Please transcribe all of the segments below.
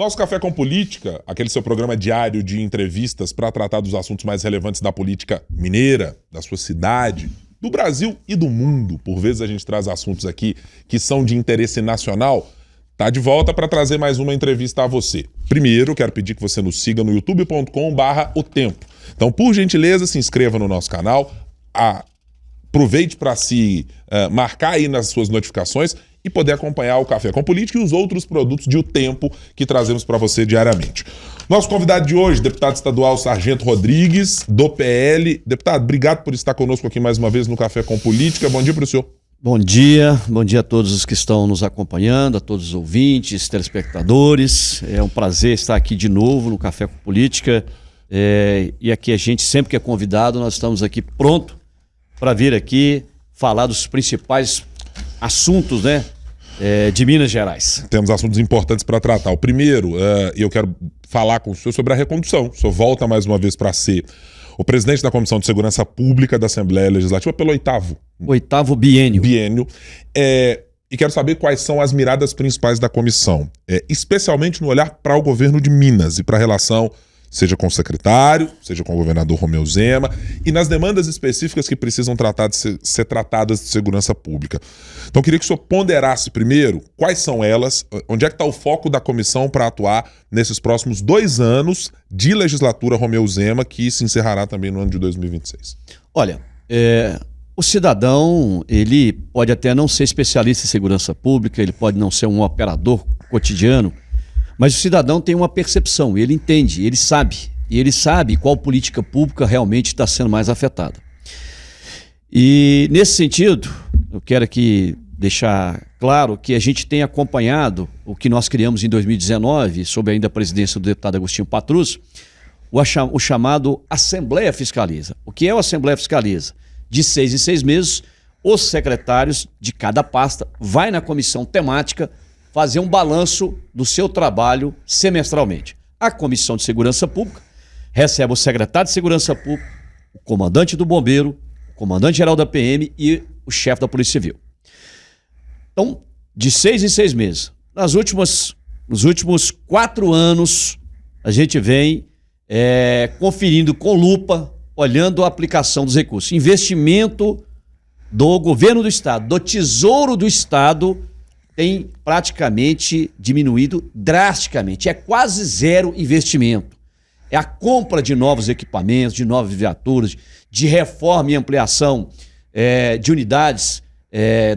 Nosso Café com Política, aquele seu programa diário de entrevistas para tratar dos assuntos mais relevantes da política mineira, da sua cidade, do Brasil e do mundo. Por vezes a gente traz assuntos aqui que são de interesse nacional. Tá de volta para trazer mais uma entrevista a você. Primeiro, quero pedir que você nos siga no youtube.com/O Tempo. Então, por gentileza, se inscreva no nosso canal, aproveite para se marcar aí nas suas notificações e poder acompanhar o Café com Política e os outros produtos de O Tempo que trazemos para você diariamente. Nosso convidado de hoje, deputado estadual Sargento Rodrigues, do PL. Deputado, obrigado por estar conosco aqui mais uma vez no Café com Política. Bom dia para o senhor. Bom dia a todos os que estão nos acompanhando, a todos os ouvintes, telespectadores. É um prazer estar aqui de novo no Café com Política. E aqui a gente, sempre que é convidado, nós estamos aqui pronto para vir aqui falar dos principais assuntos, né, de Minas Gerais. Temos assuntos importantes para tratar. O primeiro, eu quero falar com o senhor sobre a recondução. O senhor volta mais uma vez para ser o presidente da Comissão de Segurança Pública da Assembleia Legislativa pelo oitavo biênio. E quero saber quais são as miradas principais da comissão, especialmente no olhar para o governo de Minas e para a relação, seja com o secretário, seja com o governador Romeu Zema, e nas demandas específicas que precisam ser tratadas de segurança pública. Então, eu queria que o senhor ponderasse primeiro quais são elas, onde é que está o foco da comissão para atuar nesses próximos 2 anos de legislatura Romeu Zema, que se encerrará também no ano de 2026. Olha, o cidadão, ele pode até não ser especialista em segurança pública, ele pode não ser um operador cotidiano, mas o cidadão tem uma percepção, ele entende, ele sabe qual política pública realmente está sendo mais afetada. E nesse sentido, eu quero aqui deixar claro que a gente tem acompanhado o que nós criamos em 2019, sob ainda a presidência do deputado Agostinho Patrus, o chamado Assembleia Fiscaliza. O que é o Assembleia Fiscaliza? De 6 em 6 meses, os secretários de cada pasta vai na comissão temática fazer um balanço do seu trabalho semestralmente. A Comissão de Segurança Pública recebe o secretário de Segurança Pública, o comandante do Bombeiro, o comandante-geral da PM e o chefe da Polícia Civil. Então, de 6 em 6 meses. Nos últimos 4 anos, a gente vem conferindo com lupa, olhando a aplicação dos recursos. Investimento do governo do Estado, do Tesouro do Estado, tem praticamente diminuído drasticamente. É quase zero investimento. É a compra de novos equipamentos, de novas viaturas, de reforma e ampliação de unidades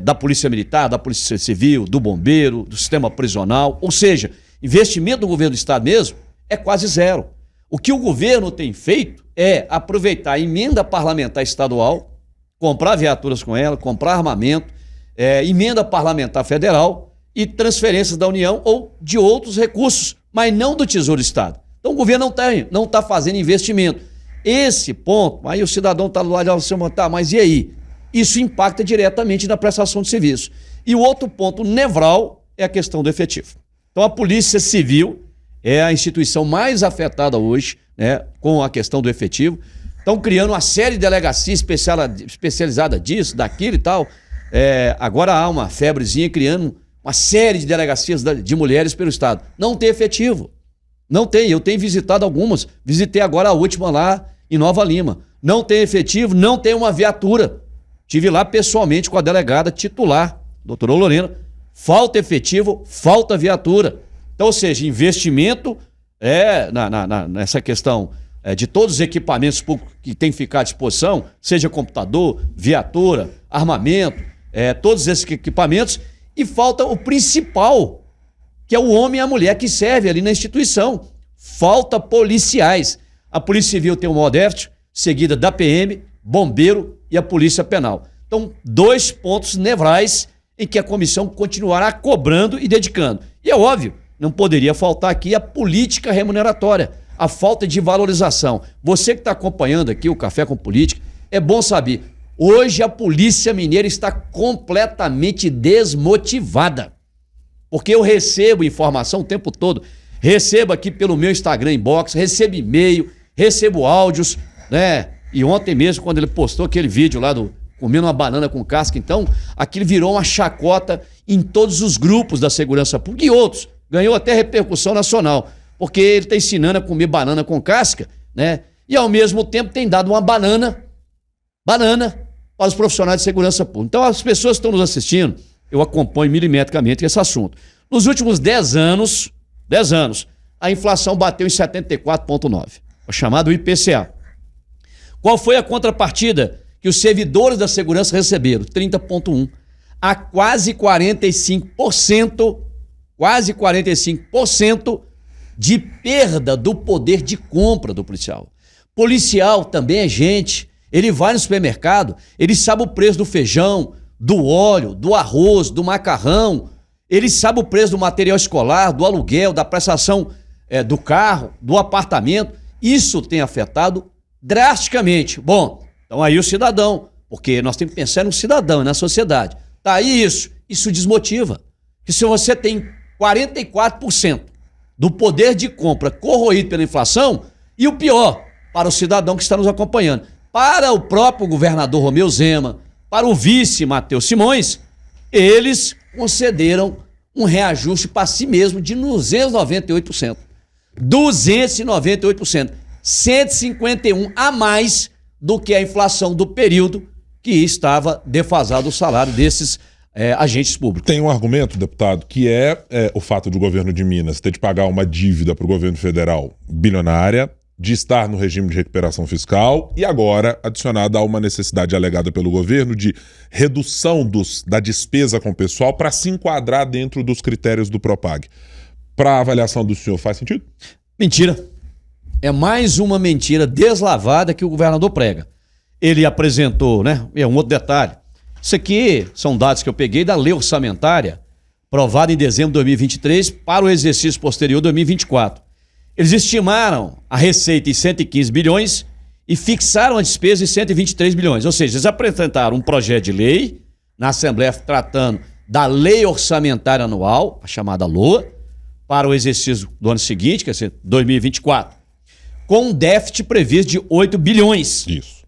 da Polícia Militar, da Polícia Civil, do Bombeiro, do sistema prisional. Ou seja, investimento do governo do Estado mesmo é quase zero. O que o governo tem feito é aproveitar a emenda parlamentar estadual, comprar viaturas com ela, comprar armamento, emenda parlamentar federal e transferências da União ou de outros recursos, mas não do Tesouro do Estado. Então o governo não está fazendo investimento. Esse ponto, aí o cidadão está do lado de você montar, mas e aí? Isso impacta diretamente na prestação de serviço. E o outro ponto nevral é a questão do efetivo. Então a Polícia Civil é a instituição mais afetada hoje, né, com a questão do efetivo. Estão criando uma série de delegacias especializada disso, daquilo e tal. Agora há uma febrezinha criando uma série de delegacias de mulheres pelo Estado. Não tem efetivo. Não tem. Eu tenho visitado algumas. Visitei agora a última lá em Nova Lima. Não tem efetivo, não tem uma viatura. Estive lá pessoalmente com a delegada titular, doutora Lorena. Falta efetivo, falta viatura. Então, ou seja, investimento nessa questão de todos os equipamentos públicos que tem que ficar à disposição, seja computador, viatura, armamento, todos esses equipamentos, e falta o principal, que é o homem e a mulher que serve ali na instituição. Falta policiais. A Polícia Civil tem o maior déficit, seguida da PM, Bombeiro e a Polícia Penal. Então, 2 pontos nevrais em que a comissão continuará cobrando e dedicando. E é óbvio, não poderia faltar aqui a política remuneratória, a falta de valorização. Você que está acompanhando aqui o Café com Política, é bom saber, hoje a Polícia Mineira está completamente desmotivada. Porque eu recebo informação o tempo todo, recebo aqui pelo meu Instagram inbox, recebo e-mail, recebo áudios, né? E ontem mesmo, quando ele postou aquele vídeo lá do comendo uma banana com casca, então, aquilo virou uma chacota em todos os grupos da segurança pública e outros. ganhou até repercussão nacional, porque ele está ensinando a comer banana com casca, né? E ao mesmo tempo tem dado uma banana para os profissionais de segurança pública. Então as pessoas que estão nos assistindo, eu acompanho milimetricamente esse assunto. Nos últimos 10 anos, a inflação bateu em 74,9, o chamado IPCA. Qual foi a contrapartida que os servidores da segurança receberam? 30,1. A quase 45% de perda do poder de compra do policial. Policial também é gente. Ele vai no supermercado, ele sabe o preço do feijão, do óleo, do arroz, do macarrão. Ele sabe o preço do material escolar, do aluguel, da prestação do carro, do apartamento. Isso tem afetado drasticamente. Bom, então aí o cidadão, porque nós temos que pensar no cidadão e na sociedade. Tá aí isso desmotiva. Que se você tem 44% do poder de compra corroído pela inflação, e o pior, para o cidadão que está nos acompanhando, para o próprio governador Romeu Zema, para o vice Matheus Simões, eles concederam um reajuste para si mesmo de 298%. 298%. 151% a mais do que a inflação do período que estava defasado o salário desses agentes públicos. Tem um argumento, deputado, que é o fato do governo de Minas ter de pagar uma dívida para o governo federal bilionária, de estar no regime de recuperação fiscal e agora adicionada a uma necessidade alegada pelo governo de redução da despesa com o pessoal para se enquadrar dentro dos critérios do Propag. Para a avaliação do senhor, faz sentido? Mentira. É mais uma mentira deslavada que o governador prega. Ele apresentou, né? É um outro detalhe. Isso aqui são dados que eu peguei da lei orçamentária, aprovada em dezembro de 2023 para o exercício posterior 2024. Eles estimaram a receita em 115 bilhões e fixaram a despesa em 123 bilhões. Ou seja, eles apresentaram um projeto de lei na Assembleia tratando da lei orçamentária anual, a chamada LOA, para o exercício do ano seguinte, quer dizer, 2024, com um déficit previsto de 8 bilhões. Isso.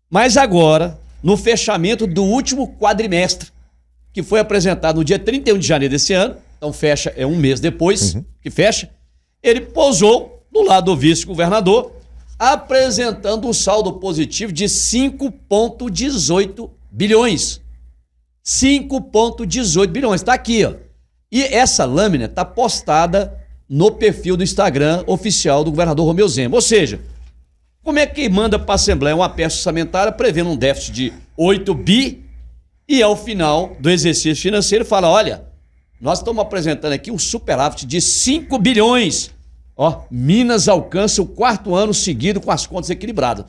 Mas agora, no fechamento do último quadrimestre, que foi apresentado no dia 31 de janeiro desse ano, então fecha, um mês depois que fecha, ele pousou do lado do vice-governador, apresentando um saldo positivo de 5,18 bilhões. 5,18 bilhões, está aqui, ó. E essa lâmina está postada no perfil do Instagram oficial do governador Romeu Zema. Ou seja, como é que manda para a Assembleia uma peça orçamentária prevendo um déficit de 8 bi e ao final do exercício financeiro fala, olha, nós estamos apresentando aqui um superávit de 5 bilhões. Ó, Minas alcança o 4º ano seguido com as contas equilibradas.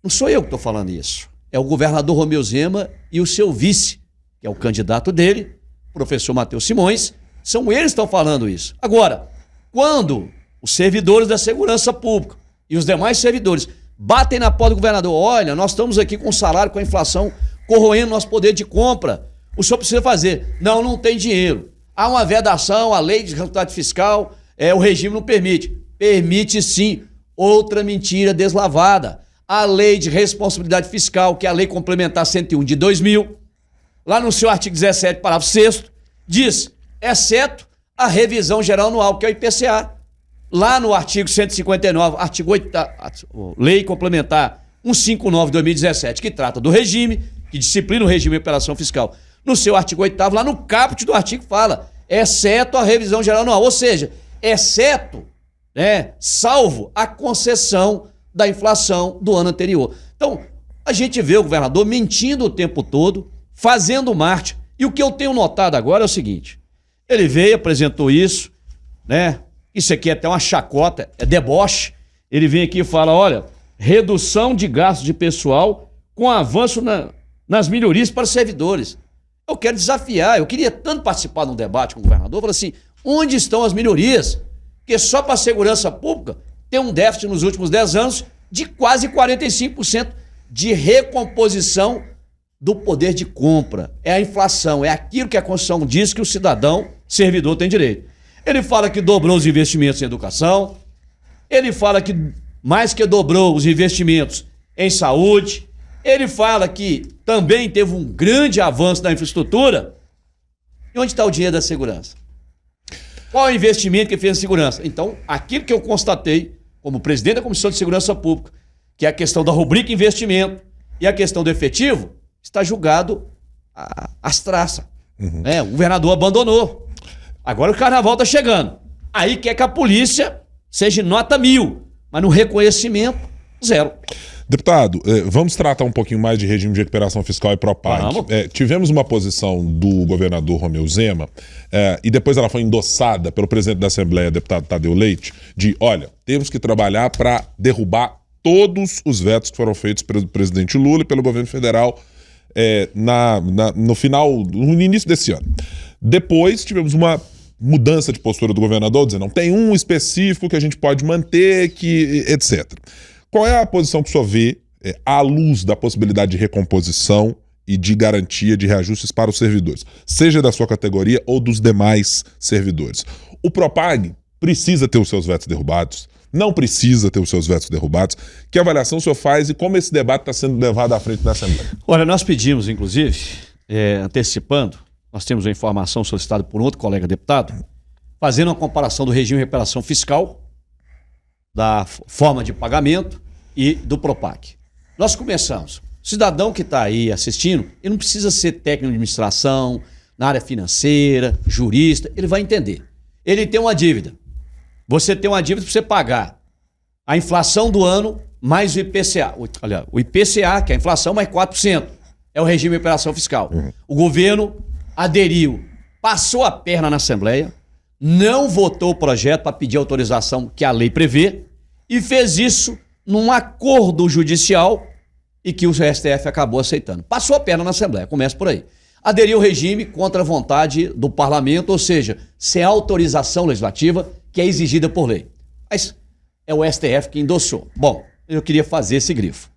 Não sou eu que estou falando isso. É o governador Romeu Zema e o seu vice, que é o candidato dele, professor Matheus Simões. São eles que estão falando isso. Agora, quando os servidores da segurança pública e os demais servidores batem na porta do governador, olha, nós estamos aqui com o salário, com a inflação, corroendo nosso poder de compra. O senhor precisa fazer. Não tem dinheiro. Há uma vedação, a lei de responsabilidade fiscal, o regime não permite. Permite sim. Outra mentira deslavada. A lei de responsabilidade fiscal, que é a lei complementar 101 de 2000, lá no seu artigo 17, parágrafo 6º, diz, exceto a revisão geral anual, que é o IPCA. Lá no artigo 159, artigo 8º, lei complementar 159 de 2017, que trata do regime, que disciplina o regime de operação fiscal. No seu artigo 8º, lá no caput do artigo fala, exceto a revisão geral anual, ou seja, exceto, salvo a concessão da inflação do ano anterior. Então, a gente vê o governador mentindo o tempo todo, fazendo marketing, e o que eu tenho notado agora é o seguinte, ele veio, apresentou isso, isso aqui é até uma chacota, é deboche, ele vem aqui e fala, olha, redução de gastos de pessoal com avanço nas melhorias para os servidores. Eu quero desafiar, eu queria tanto participar de um debate com o governador, falar assim, onde estão as melhorias? Porque só para a segurança pública tem um déficit nos últimos 10 anos de quase 45% de recomposição do poder de compra. É a inflação, é aquilo que a Constituição diz que o cidadão servidor tem direito. Ele fala que dobrou os investimentos em educação, ele fala que mais que dobrou os investimentos em saúde, ele fala que também teve um grande avanço na infraestrutura. E onde está o dinheiro da segurança? Qual é o investimento que ele fez em segurança? Então, aquilo que eu constatei como presidente da Comissão de Segurança Pública, que é a questão da rubrica investimento e a questão do efetivo, está julgado às traças. O governador abandonou. Agora o carnaval está chegando. Aí quer que a polícia seja nota 1000, mas no reconhecimento, 0. Deputado, vamos tratar um pouquinho mais de regime de recuperação fiscal e Propag. Tivemos uma posição do governador Romeu Zema, e depois ela foi endossada pelo presidente da Assembleia, deputado Tadeu Leite, de, olha, temos que trabalhar para derrubar todos os vetos que foram feitos pelo presidente Lula e pelo governo federal no início desse ano. Depois tivemos uma mudança de postura do governador, dizendo, não, tem um específico que a gente pode manter, etc. Qual é a posição que o senhor vê à luz da possibilidade de recomposição e de garantia de reajustes para os servidores, seja da sua categoria ou dos demais servidores? O Propag precisa ter os seus vetos derrubados? Não precisa ter os seus vetos derrubados? Que avaliação o senhor faz e como esse debate está sendo levado à frente na Assembleia? Olha, nós pedimos, inclusive, antecipando, nós temos uma informação solicitada por um outro colega deputado, fazendo uma comparação do regime de recuperação fiscal, da forma de pagamento e do Propag. Nós começamos. O cidadão que está aí assistindo, ele não precisa ser técnico de administração, na área financeira, jurista, ele vai entender. Ele tem uma dívida. Você tem uma dívida para você pagar a inflação do ano mais o IPCA. O IPCA, que é a inflação, mais 4%. É o regime de recuperação fiscal. O governo aderiu, passou a perna na Assembleia, não votou o projeto para pedir autorização que a lei prevê e fez isso num acordo judicial e que o STF acabou aceitando. Passou a perna na Assembleia, começa por aí. Aderiu ao regime contra a vontade do parlamento, ou seja, sem autorização legislativa que é exigida por lei. Mas é o STF que endossou. Bom, eu queria fazer esse grifo.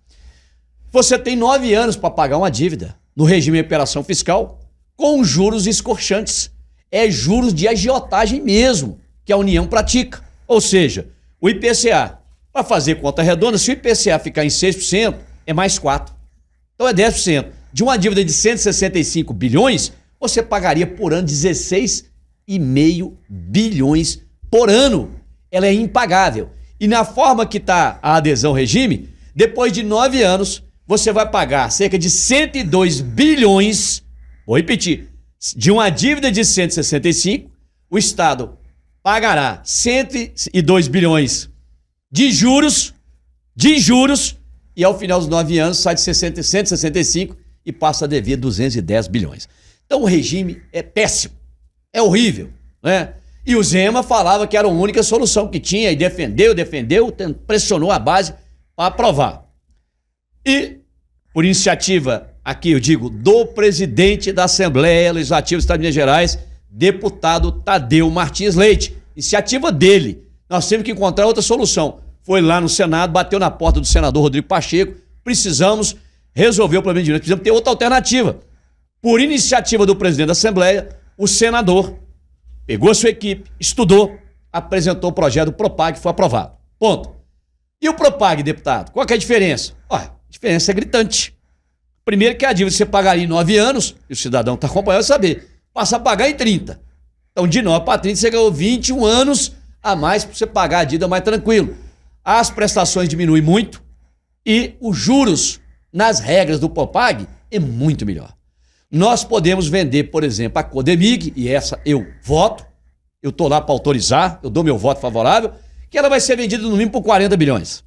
Você tem 9 anos para pagar uma dívida no regime de recuperação fiscal com juros escorchantes. É juros de agiotagem mesmo, que a União pratica. Ou seja, o IPCA, para fazer conta redonda, se o IPCA ficar em 6%, é mais 4%. Então é 10%. De uma dívida de 165 bilhões, você pagaria por ano 16,5 bilhões por ano. Ela é impagável. E na forma que está a adesão ao regime, depois de 9 anos, você vai pagar cerca de 102 bilhões, vou repetir, de uma dívida de 165, o Estado pagará 102 bilhões de juros, e ao final dos 9 anos sai de 165 e passa a dever 210 bilhões. Então o regime é péssimo, é horrível, né? E o Zema falava que era a única solução que tinha e defendeu, pressionou a base para aprovar. E, por iniciativa, aqui eu digo, do presidente da Assembleia Legislativa do Estado de Minas Gerais, deputado Tadeu Martins Leite. Iniciativa dele. Nós temos que encontrar outra solução. Foi lá no Senado, bateu na porta do senador Rodrigo Pacheco. Precisamos resolver o problema de direito. Precisamos ter outra alternativa. Por iniciativa do presidente da Assembleia, o senador pegou a sua equipe, estudou, apresentou o projeto do Propag, foi aprovado. Ponto. E o Propag, deputado? Qual que é a diferença? A diferença é gritante. Primeiro que a dívida você pagaria em 9 anos, e o cidadão está acompanhando saber, passa a pagar em 30. Então, de 9 para 30, você ganhou 21 anos a mais para você pagar a dívida mais tranquilo. As prestações diminuem muito e os juros nas regras do Propag é muito melhor. Nós podemos vender, por exemplo, a Codemig, e essa eu voto, eu estou lá para autorizar, eu dou meu voto favorável, que ela vai ser vendida no mínimo por 40 bilhões.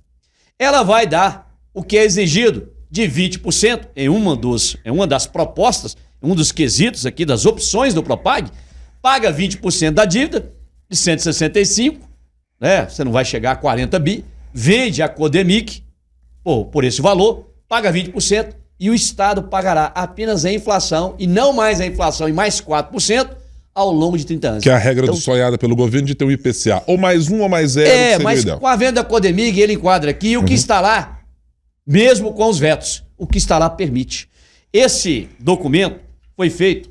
Ela vai dar o que é exigido de 20% em uma das propostas, um dos quesitos aqui, das opções do Propag, paga 20% da dívida de 165, né? Você não vai chegar a 40 bi, vende a Codemig por esse valor, paga 20%, e o Estado pagará apenas a inflação e não mais a inflação e mais 4% ao longo de 30 anos. Que é a regra sonhada pelo governo de ter um IPCA. Ou mais 1 ou mais 0. Mas com a venda da Codemig, ele enquadra aqui o que está lá, mesmo com os vetos, o que está lá permite. Esse documento foi feito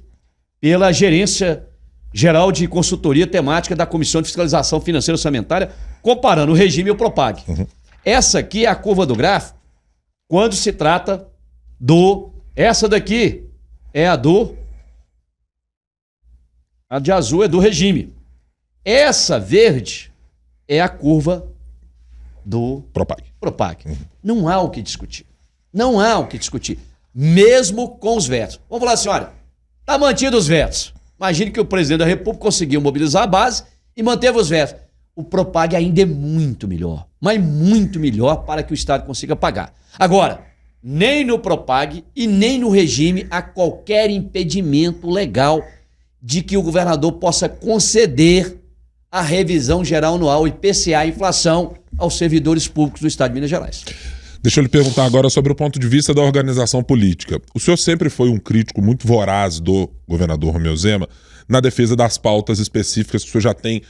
pela Gerência Geral de Consultoria Temática da Comissão de Fiscalização Financeira e Orçamentária, comparando o regime e o Propag. Essa aqui é a curva do gráfico quando se trata essa daqui é a de azul é do regime. Essa verde é a curva do Propag. Não há o que discutir. Não há o que discutir. Mesmo com os vetos. Vamos falar assim, olha, está mantido os vetos. Imagine que o presidente da República conseguiu mobilizar a base e manteve os vetos. O Propag ainda é muito melhor, mas muito melhor para que o Estado consiga pagar. Agora, nem no Propag e nem no regime há qualquer impedimento legal de que o governador possa conceder a revisão geral anual, IPCA, a inflação, aos servidores públicos do Estado de Minas Gerais. Deixa eu lhe perguntar agora sobre o ponto de vista da organização política. O senhor sempre foi um crítico muito voraz do governador Romeu Zema na defesa das pautas específicas que o senhor já tem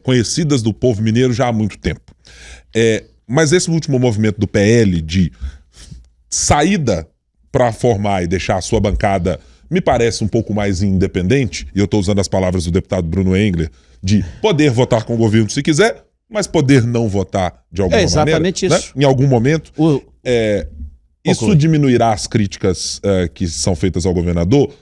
conhecidas do povo mineiro já há muito tempo. Mas esse último movimento do PL de saída para formar e deixar a sua bancada me parece um pouco mais independente, e eu estou usando as palavras do deputado Bruno Engler, de poder votar com o governo se quiser, mas poder não votar de alguma maneira. É exatamente isso. Né? Em algum momento. Isso diminuirá as críticas que são feitas ao governador?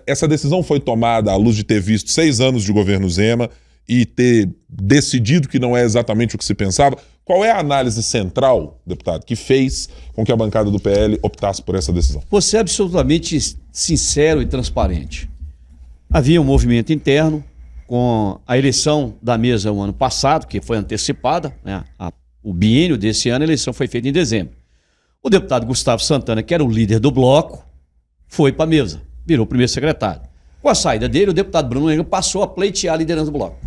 Essa decisão foi tomada à luz de ter visto 6 anos de governo Zema e ter decidido que não é exatamente o que se pensava. Qual é a análise central, deputado, que fez com que a bancada do PL optasse por essa decisão? Você é absolutamente sincero e transparente. Havia um movimento interno com a eleição da mesa o ano passado, que foi antecipada, né? O biênio desse ano, a eleição foi feita em dezembro. O deputado Gustavo Santana, que era o líder do bloco, foi para a mesa, virou primeiro secretário. Com a saída dele, o deputado Bruno Engler passou a pleitear a liderança do bloco.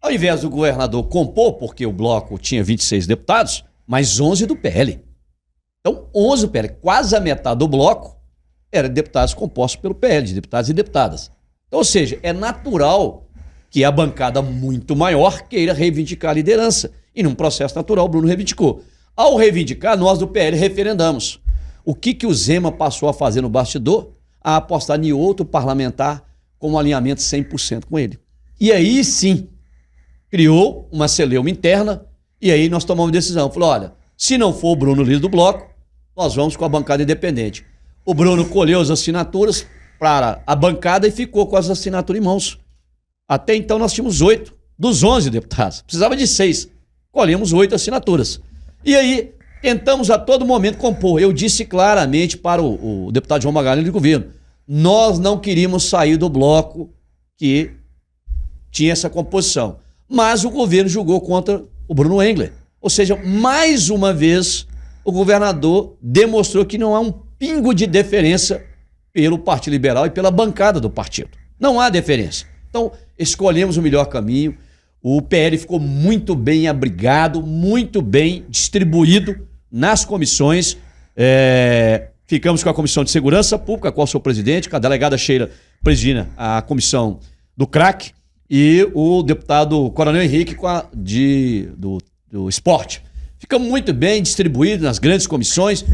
Ao invés do governador compor, porque o bloco tinha 26 deputados, mas 11 do PL. Então, 11 do PL, quase a metade do bloco, eram deputados compostos pelo PL, de deputados e deputadas. Então, ou seja, é natural que a bancada muito maior queira reivindicar a liderança. E num processo natural, o Bruno reivindicou. Ao reivindicar, nós do PL referendamos. O que o Zema passou a fazer no bastidor? A apostar em outro parlamentar com um alinhamento 100% com ele. E aí sim, criou uma celeuma interna e aí nós tomamos decisão. Falou, olha, se não for o Bruno líder do bloco, nós vamos com a bancada independente. O Bruno colheu as assinaturas para a bancada e ficou com as assinaturas em mãos. Até então nós tínhamos 8 dos 11 deputados. Precisava de 6. Colhemos 8 assinaturas. E aí tentamos a todo momento compor. Eu disse claramente para o deputado João Magalhães do governo, nós não queríamos sair do bloco que tinha essa composição. Mas o governo julgou contra o Bruno Engler. Ou seja, mais uma vez, o governador demonstrou que não há um pingo de deferência pelo Partido Liberal e pela bancada do partido. Não há deferência. Então, escolhemos o melhor caminho. O PL ficou muito bem abrigado, muito bem distribuído nas comissões. Ficamos com a Comissão de Segurança Pública, a qual sou presidente, com a delegada Sheila presidindo a comissão do CRAC e o deputado Coronel Henrique do Esporte. Ficamos muito bem distribuídos nas grandes comissões,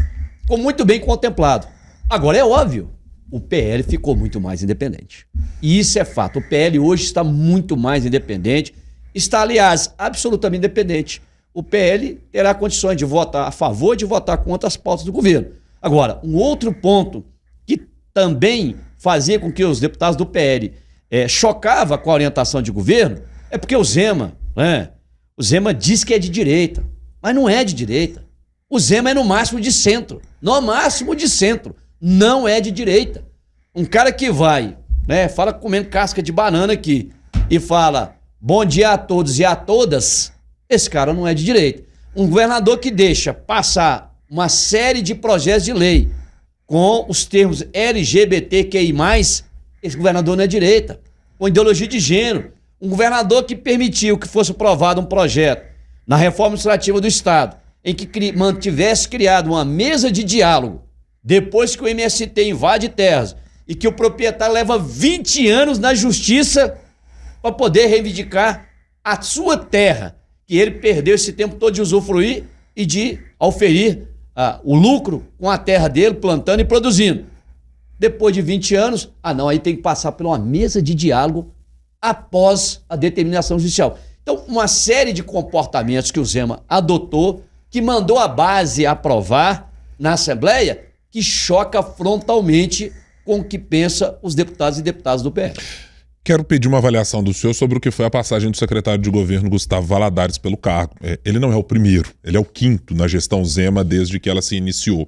ficou muito bem contemplado. Agora, é óbvio, o PL ficou muito mais independente. E isso é fato. O PL hoje está muito mais independente. Está, aliás, absolutamente independente. O PL terá condições de votar a favor e de votar contra as pautas do governo. Agora, um outro ponto que também fazia com que os deputados do PL chocava com a orientação de governo é porque o Zema diz que é de direita, mas não é de direita. O Zema é no máximo de centro. No máximo de centro. Não é de direita. Um cara que vai, fala comendo casca de banana aqui e fala bom dia a todos e a todas, esse cara não é de direita. Um governador que deixa passar uma série de projetos de lei com os termos LGBTQI+, esse governador não é de direita. Com ideologia de gênero. Um governador que permitiu que fosse aprovado um projeto na reforma administrativa do Estado, em que mantivesse criado uma mesa de diálogo depois que o MST invade terras e que o proprietário leva 20 anos na justiça para poder reivindicar a sua terra, que ele perdeu esse tempo todo de usufruir e de auferir o lucro com a terra dele, plantando e produzindo. Depois de 20 anos, aí tem que passar por uma mesa de diálogo após a determinação judicial. Então, uma série de comportamentos que o Zema adotou, que mandou a base aprovar na Assembleia, que choca frontalmente com o que pensa os deputados e deputadas do PL. Quero pedir uma avaliação do senhor sobre o que foi a passagem do secretário de governo Gustavo Valadares pelo cargo. Ele não é o primeiro, ele é o quinto na gestão Zema desde que ela se iniciou.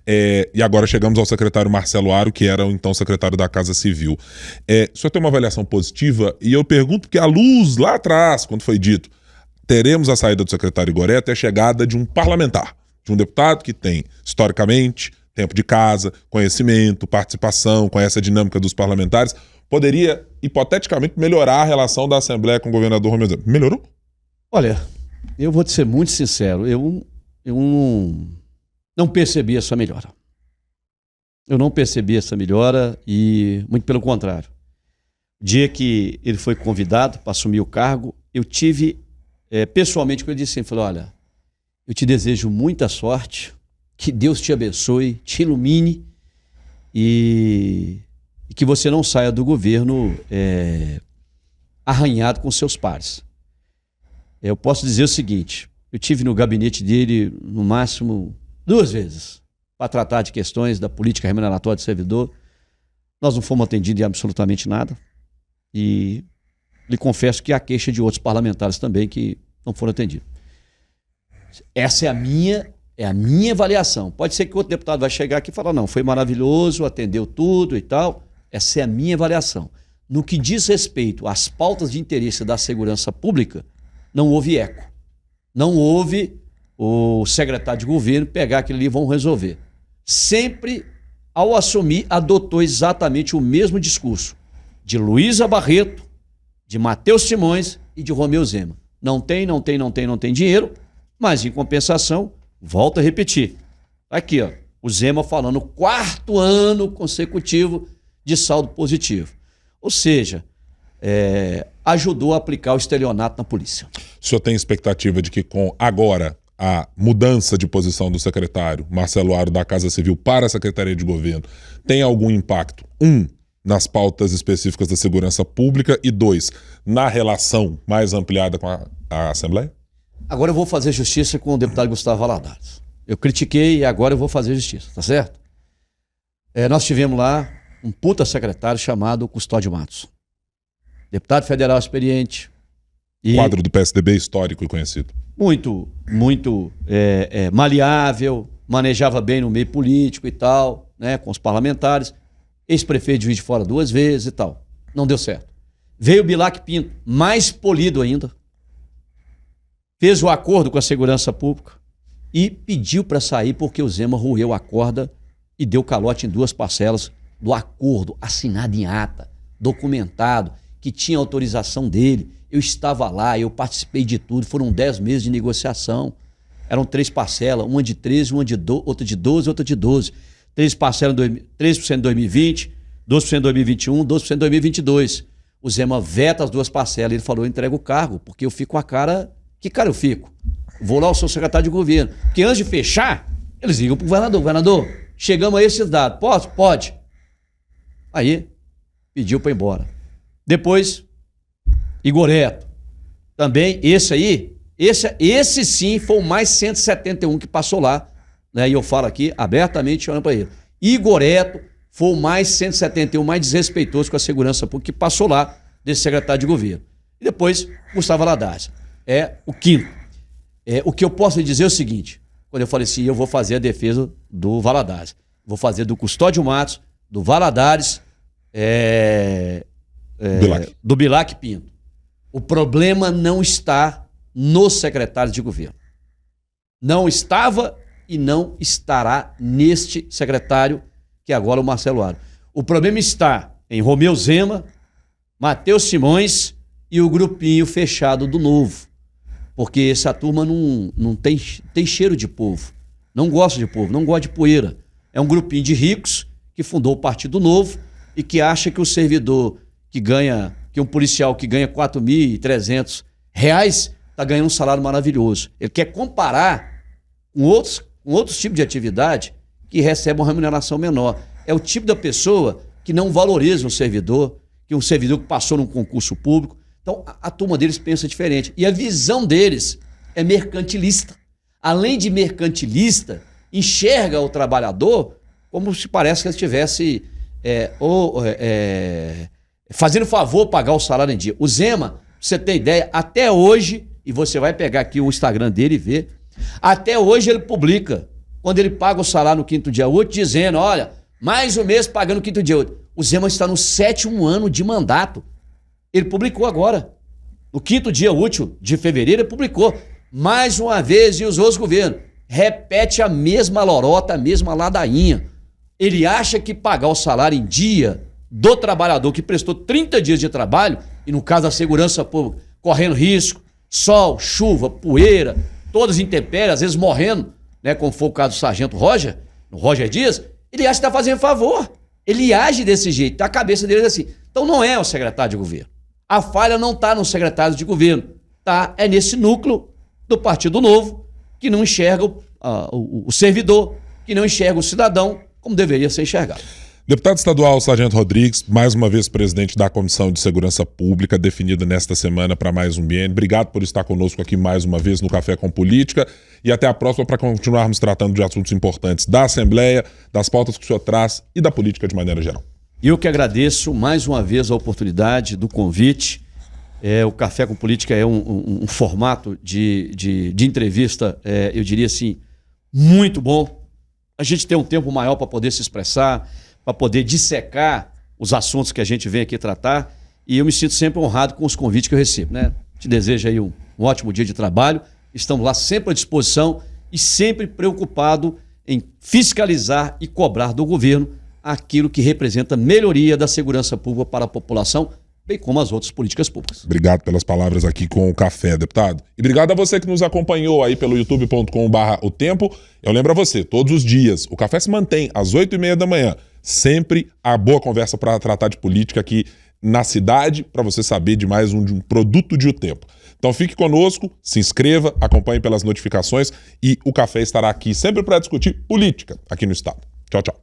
E agora chegamos ao secretário Marcelo Aro, que era o então secretário da Casa Civil. O senhor tem uma avaliação positiva? E eu pergunto porque a luz lá atrás, quando foi dito, teremos a saída do secretário Igor até a chegada de um parlamentar, de um deputado que tem, historicamente, tempo de casa, conhecimento, participação, conhece a dinâmica dos parlamentares, poderia, hipoteticamente, melhorar a relação da Assembleia com o governador Romeu Zema. Melhorou? Olha, eu vou te ser muito sincero, eu não percebi essa melhora. Eu não percebi essa melhora e, muito pelo contrário, o dia que ele foi convidado para assumir o cargo, eu tive, pessoalmente, com ele disse assim, falei, olha, eu te desejo muita sorte, que Deus te abençoe, te ilumine e que você não saia do governo arranhado com seus pares. Eu posso dizer o seguinte, eu tive no gabinete dele, no máximo, 2 vezes, para tratar de questões da política remuneratória do servidor. Nós não fomos atendidos em absolutamente nada. E lhe confesso que há queixa de outros parlamentares também que não foram atendidos. Essa é a minha avaliação. Pode ser que outro deputado vai chegar aqui e falar, não, foi maravilhoso, atendeu tudo e tal. Essa é a minha avaliação. No que diz respeito às pautas de interesse da segurança pública, não houve eco. Não houve o secretário de governo pegar aquilo ali e vão resolver. Sempre, ao assumir, adotou exatamente o mesmo discurso de Luísa Barreto, de Matheus Simões e de Romeu Zema. Não tem dinheiro, mas em compensação, volto a repetir. Aqui, ó, o Zema falando 4º ano consecutivo de saldo positivo. Ou seja, ajudou a aplicar o estelionato na polícia. O senhor tem expectativa de que com agora a mudança de posição do secretário Marcelo Aro da Casa Civil para a Secretaria de Governo tenha algum impacto? 1, nas pautas específicas da segurança pública e 2, na relação mais ampliada com a Assembleia? Agora eu vou fazer justiça com o deputado Gustavo Valadares. Eu critiquei e agora eu vou fazer justiça, tá certo? Nós tivemos lá um puta secretário chamado Custódio Matos. Deputado federal experiente. Quadro do PSDB histórico e conhecido. Muito maleável, manejava bem no meio político e tal, né, com os parlamentares. Ex-prefeito de Juiz de Fora 2 vezes e tal. Não deu certo. Veio o Bilac Pinto, mais polido ainda. Fez o acordo com a segurança pública e pediu para sair porque o Zema roeu a corda e deu calote em 2 parcelas do acordo assinado em ata, documentado, que tinha autorização dele. Eu estava lá, eu participei de tudo, foram 10 meses de negociação. Eram 3 parcelas, uma de 13, outra de 12, outra de 12. 3 parcelas, 3% em 2020, 12% em 2021, 12% em 2022. O Zema veta as 2 parcelas. Ele falou, eu entrego o cargo, porque eu fico com a cara... Que cara eu fico? Vou lá ao seu secretário de governo. Porque antes de fechar, eles ligam pro governador. Governador, chegamos a esses dados. Posso? Pode. Aí, pediu para ir embora. Depois, Igoreto. Também, esse sim foi o mais 171 que passou lá. Né? E eu falo aqui abertamente, olhando para ele. Igoreto foi o mais 171, mais desrespeitoso com a segurança pública que passou lá desse secretário de governo. E depois, Gustavo Valadares. O 5º. O que eu posso lhe dizer é o seguinte, quando eu falei assim, eu vou fazer a defesa do Valadares. Vou fazer do Custódio Matos, do Valadares, do Bilac Pinto. O problema não está nos secretários de governo. Não estava e não estará neste secretário, que agora é o Marcelo Aro. O problema está em Romeu Zema, Matheus Simões e o grupinho fechado do Novo. Porque essa turma não tem cheiro de povo. Não gosta de povo, não gosta de poeira. É um grupinho de ricos que fundou o Partido Novo e que acha que o servidor que um policial que ganha R$4.300 está ganhando um salário maravilhoso. Ele quer comparar com outros tipos de atividade que recebem uma remuneração menor. É o tipo da pessoa que não valoriza um servidor que passou num concurso público. Então, a turma deles pensa diferente. E a visão deles é mercantilista. Além de mercantilista, enxerga o trabalhador como se parece que ele estivesse fazendo favor pagar o salário em dia. O Zema, pra você ter ideia, até hoje, e você vai pegar aqui o Instagram dele e ver, até hoje ele publica, quando ele paga o salário no quinto dia útil, dizendo, olha, mais um mês pagando o quinto dia útil. O Zema está no 7º ano de mandato. Ele publicou agora. No quinto dia útil de fevereiro, ele publicou. Mais uma vez, e os outros governos. Repete a mesma lorota, a mesma ladainha. Ele acha que pagar o salário em dia do trabalhador que prestou 30 dias de trabalho, e no caso da segurança pública, correndo risco, sol, chuva, poeira, todas intempéries, às vezes morrendo, né, como foi o caso do sargento Roger, no Roger Dias, ele acha que está fazendo favor. Ele age desse jeito, a cabeça dele é assim. Então não é o secretário de governo. A falha não está no secretário de governo, é nesse núcleo do Partido Novo, que não enxerga o servidor, que não enxerga o cidadão como deveria ser enxergado. Deputado estadual Sargento Rodrigues, mais uma vez presidente da Comissão de Segurança Pública, definida nesta semana para mais um biênio. Obrigado por estar conosco aqui mais uma vez no Café com Política e até a próxima para continuarmos tratando de assuntos importantes da Assembleia, das pautas que o senhor traz e da política de maneira geral. Eu que agradeço mais uma vez a oportunidade do convite. O Café com Política é um formato de entrevista, eu diria assim, muito bom. A gente tem um tempo maior para poder se expressar, para poder dissecar os assuntos que a gente vem aqui tratar, e eu me sinto sempre honrado com os convites que eu recebo, né? Te desejo aí um ótimo dia de trabalho, estamos lá sempre à disposição e sempre preocupado em fiscalizar e cobrar do governo aquilo que representa melhoria da segurança pública para a população, bem como as outras políticas públicas. Obrigado pelas palavras aqui com o Café, deputado. E obrigado a você que nos acompanhou aí pelo youtube.com/O Tempo. Eu lembro a você, todos os dias, o Café se mantém às 8h30 da manhã. Sempre a boa conversa para tratar de política aqui na cidade, para você saber de mais de um produto de O Tempo. Então fique conosco, se inscreva, acompanhe pelas notificações e o Café estará aqui sempre para discutir política aqui no estado. Tchau, tchau.